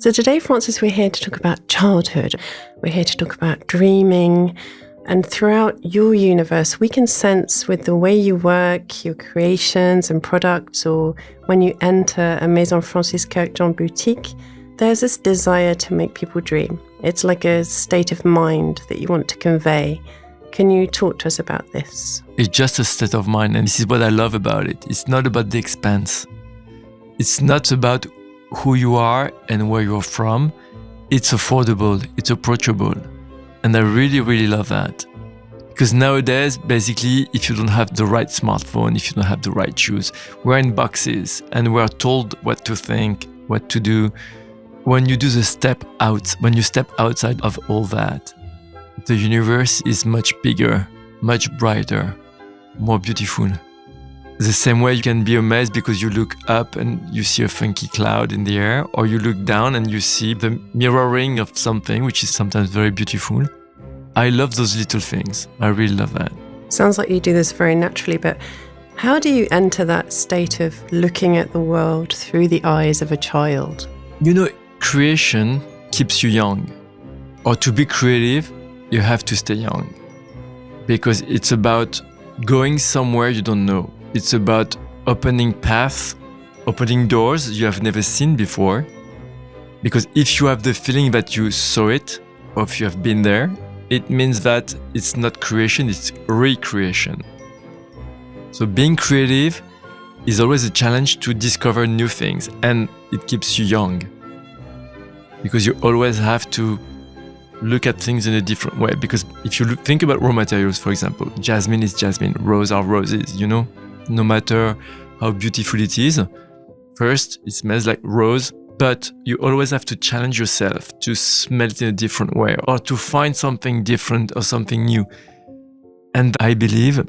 So today, Francis, we're here to talk about childhood. We're here to talk about dreaming. And throughout your universe, we can sense with the way you work, your creations and products, or when you enter a Maison Francis Kurkdjian boutique, there's this desire to make people dream. It's like a state of mind that you want to convey. Can you talk to us about this? It's just a state of mind, and this is what I love about it. It's not about the expense. It's not about who you are and where you're from. It's affordable, it's approachable. And I really, really love that. Because nowadays, basically, if you don't have the right smartphone, if you don't have the right shoes, we're in boxes and we're told what to think, what to do. When you do the step out, when you step outside of all that, the universe is much bigger, much brighter, more beautiful. The same way you can be amazed because you look up and you see a funky cloud in the air, or you look down and you see the mirroring of something, which is sometimes very beautiful. I love those little things. I really love that. Sounds like you do this very naturally, but how do you enter that state of looking at the world through the eyes of a child? You know, creation keeps you young. Or to be creative, you have to stay young. Because it's about going somewhere you don't know. It's about opening paths, opening doors you have never seen before. Because if you have the feeling that you saw it, or if you have been there, it means that it's not creation, it's recreation. So being creative is always a challenge to discover new things, and it keeps you young. Because you always have to look at things in a different way. Because if you think about raw materials, for example, jasmine is jasmine, roses are roses, you know? No matter how beautiful it is, first, it smells like rose, but you always have to challenge yourself to smell it in a different way or to find something different or something new. And I believe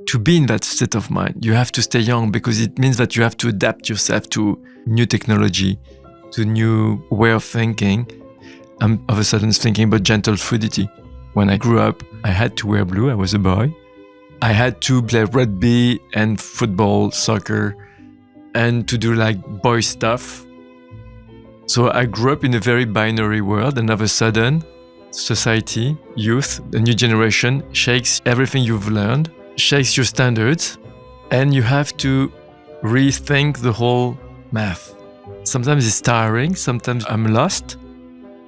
to be in that state of mind, you have to stay young because it means that you have to adapt yourself to new technology, to new way of thinking. I'm all of a sudden thinking about gentle fluidity. When I grew up, I had to wear blue. I was a boy. I had to play rugby and football, soccer, and to do like boy stuff. So I grew up in a very binary world, and all of a sudden, society, youth, the new generation shakes everything you've learned, shakes your standards, and you have to rethink the whole math. Sometimes it's tiring, sometimes I'm lost,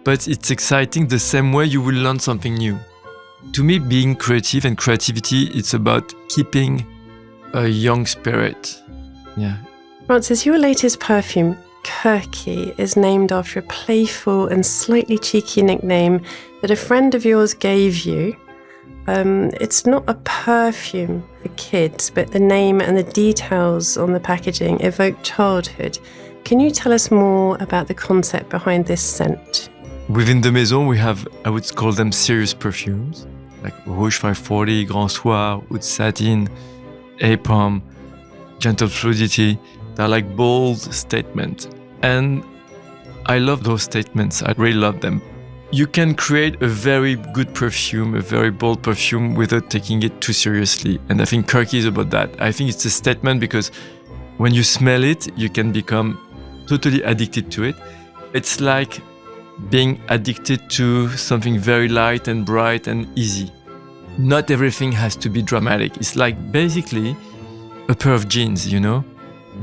but it's exciting the same way you will learn something new. To me, being creative and creativity, it's about keeping a young spirit. Yeah. Francis, your latest perfume, Kurkdjian, is named after a playful and slightly cheeky nickname that a friend of yours gave you. It's not a perfume for kids, but the name and the details on the packaging evoke childhood. Can you tell us more about the concept behind this scent? Within the Maison, we have, I would call them serious perfumes, like Rouge 540, Grand Soir, Oud Satin, A-Pomme, Gentle Fluidity. They're like bold statements. And I love those statements. I really love them. You can create a very good perfume, a very bold perfume without taking it too seriously. And I think Kurkdjian is about that. I think it's a statement because when you smell it, you can become totally addicted to it. It's like being addicted to something very light and bright and easy. Not everything has to be dramatic. It's like basically a pair of jeans, you know?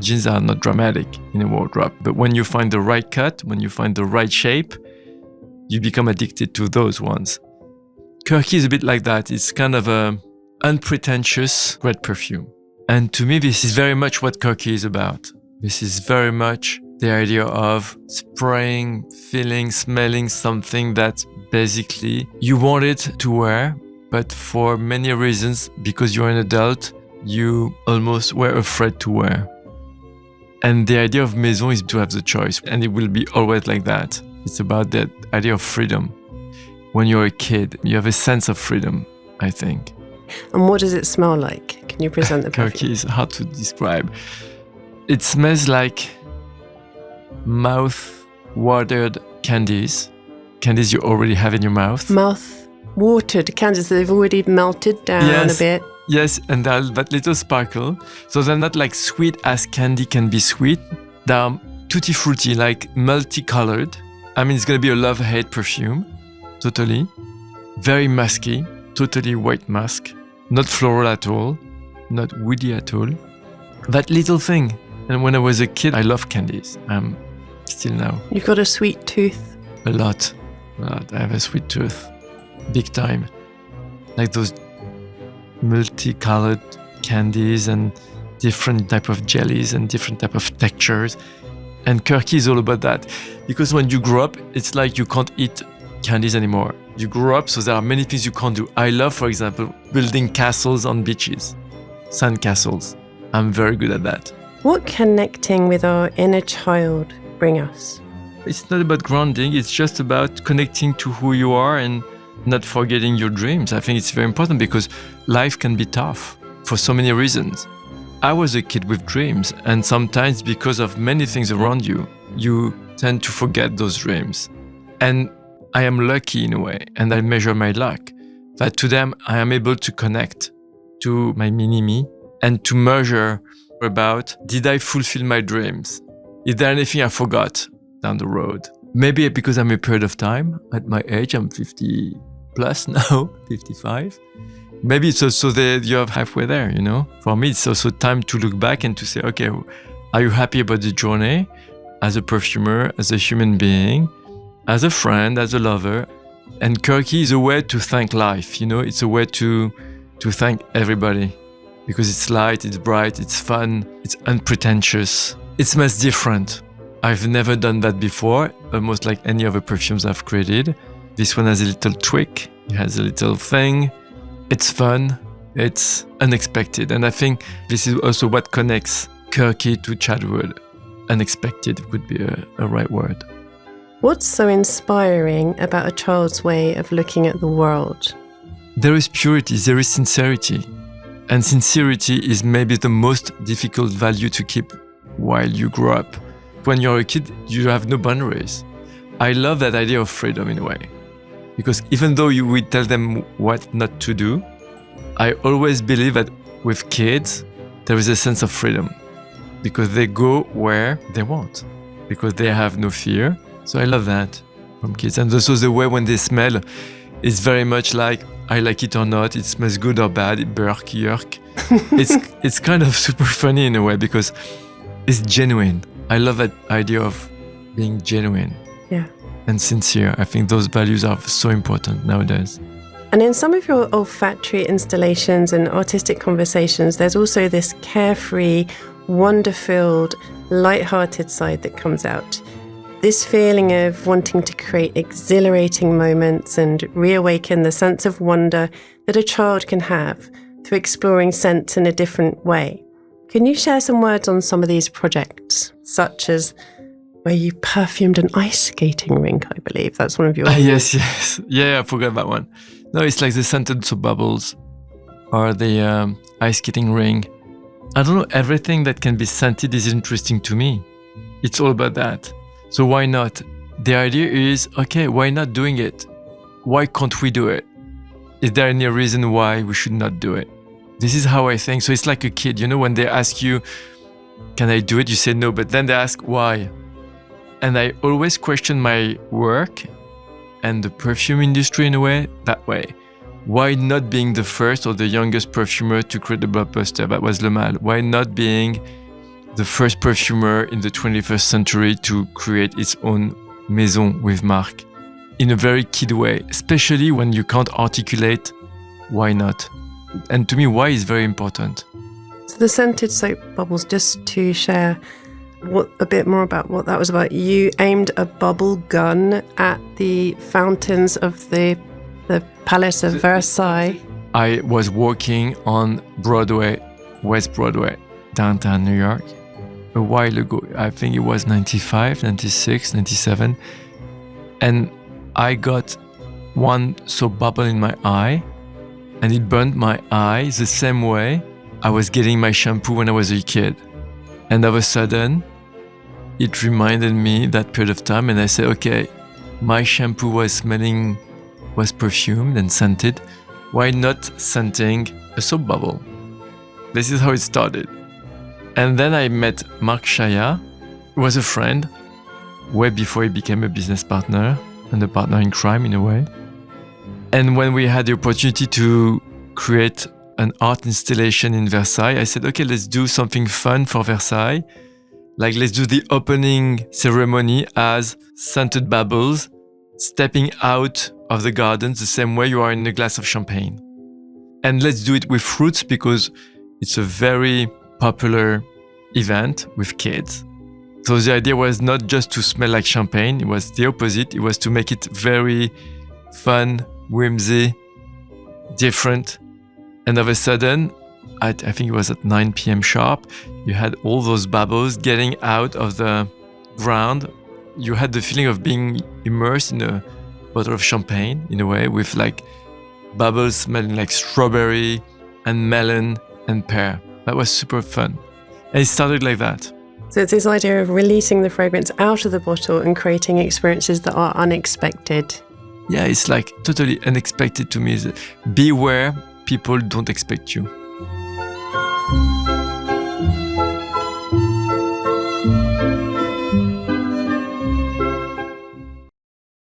Jeans are not dramatic in a wardrobe, but when you find the right cut, when you find the right shape, you become addicted to those ones. Kurkdjian is a bit like that. It's kind of a unpretentious red perfume. And to me, this is very much what Kurkdjian is about. This is very much the idea of spraying, feeling, smelling something that basically you wanted to wear, but for many reasons, because you're an adult, you almost were afraid to wear. And the idea of Maison is to have the choice, and it will be always like that. It's about that idea of freedom. When you're a kid, you have a sense of freedom, I think. And what does it smell like? Can you present the perfume? Kurkdjian is hard to describe. It smells like mouth-watered candies. Candies you already have in your mouth. Mouth-watered candies, they've already melted down a bit. Yes, and that little sparkle. So they're not like sweet as candy can be sweet. They're tutti frutti, like multicolored. I mean, it's going to be a love-hate perfume, totally. Very musky, totally white musk. Not floral at all, not woody at all. That little thing. And when I was a kid, I loved candies. Still now. You've got a sweet tooth. A lot. I have a sweet tooth. Big time. Like those multicolored candies and different type of jellies and different type of textures. And Kurkdjian is all about that. Because when you grow up, it's like you can't eat candies anymore. You grow up, so there are many things you can't do. I love, for example, building castles on beaches. Sand castles. I'm very good at that. What connecting with our inner child bring us? It's not about grounding, it's just about connecting to who you are and not forgetting your dreams. I think it's very important because life can be tough for so many reasons. I was a kid with dreams, and sometimes because of many things around you, you tend to forget those dreams. And I am lucky in a way, and I measure my luck, that to them I am able to connect to my mini-me and to measure about, did I fulfill my dreams? Is there anything I forgot down the road? Maybe because I'm a period of time. At my age, I'm 50 plus now, 55. Maybe it's also that you're halfway there, you know? For me, it's also time to look back and to say, okay, are you happy about the journey as a perfumer, as a human being, as a friend, as a lover? And Kurkdjian is a way to thank life, you know? It's a way to thank everybody. Because it's light, it's bright, it's fun, it's unpretentious. It smells different. I've never done that before, almost like any other perfumes I've created. This one has a little tweak, it has a little thing. It's fun, it's unexpected. And I think this is also what connects Kurkdjian to childhood. Unexpected would be a right word. What's so inspiring about a child's way of looking at the world? There is purity, there is sincerity. And sincerity is maybe the most difficult value to keep while you grow up. When you're a kid, you have no boundaries. I love that idea of freedom in a way. Because even though you will tell them what not to do, I always believe that with kids, there is a sense of freedom. Because they go where they want. Because they have no fear. So I love that from kids. And also the way when they smell is very much like, I like it or not, it smells good or bad, burk, yerk. It's kind of super funny in a way because it's genuine. I love that idea of being genuine. Yeah. And sincere. I think those values are so important nowadays. And in some of your olfactory installations and artistic conversations, there's also this carefree, wonder-filled, light-hearted side that comes out. This feeling of wanting to create exhilarating moments and reawaken the sense of wonder that a child can have through exploring scents in a different way. Can you share some words on some of these projects, such as where you perfumed an ice skating rink, I believe? That's one of your... Yes. Yeah, I forgot that one. No, it's like the scented soap bubbles or the ice skating ring. I don't know, everything that can be scented is interesting to me. It's all about that. So why not? The idea is, okay, why not doing it? Why can't we do it? Is there any reason why we should not do it? This is how I think. So it's like a kid, you know, when they ask you, can I do it? You say no, but then they ask why. And I always question my work and the perfume industry in a way, that way. Why not being the first or the youngest perfumer to create the blockbuster? That was Le Mal. Why not being the first perfumer in the 21st century to create its own maison with Marc in a very kid way, especially when you can't articulate why not. And to me, why is very important. So the scented soap bubbles, just to share a bit more about what that was about. You aimed a bubble gun at the fountains of the Palace of Versailles. I was working on Broadway, West Broadway, downtown New York, a while ago. I think it was 95, 96, 97. And I got one soap bubble in my eye, and it burned my eye the same way I was getting my shampoo when I was a kid. And all of a sudden, it reminded me that period of time, and I said, okay, my shampoo was perfumed and scented. Why not scenting a soap bubble? This is how it started. And then I met Marc Chaya, who was a friend, way before he became a business partner and a partner in crime in a way. And when we had the opportunity to create an art installation in Versailles, I said, okay, let's do something fun for Versailles. Like, let's do the opening ceremony as scented bubbles stepping out of the gardens the same way you are in a glass of champagne. And let's do it with fruits because it's a very popular event with kids. So the idea was not just to smell like champagne, it was the opposite. It was to make it very fun, whimsy, different. And all of a sudden, I think it was at 9 p.m. sharp, you had all those bubbles getting out of the ground. You had the feeling of being immersed in a bottle of champagne, in a way, with like bubbles smelling like strawberry and melon and pear. That was super fun. And it started like that. So it's this idea of releasing the fragrance out of the bottle and creating experiences that are unexpected. Yeah, it's like totally unexpected to me. Be where people don't expect you.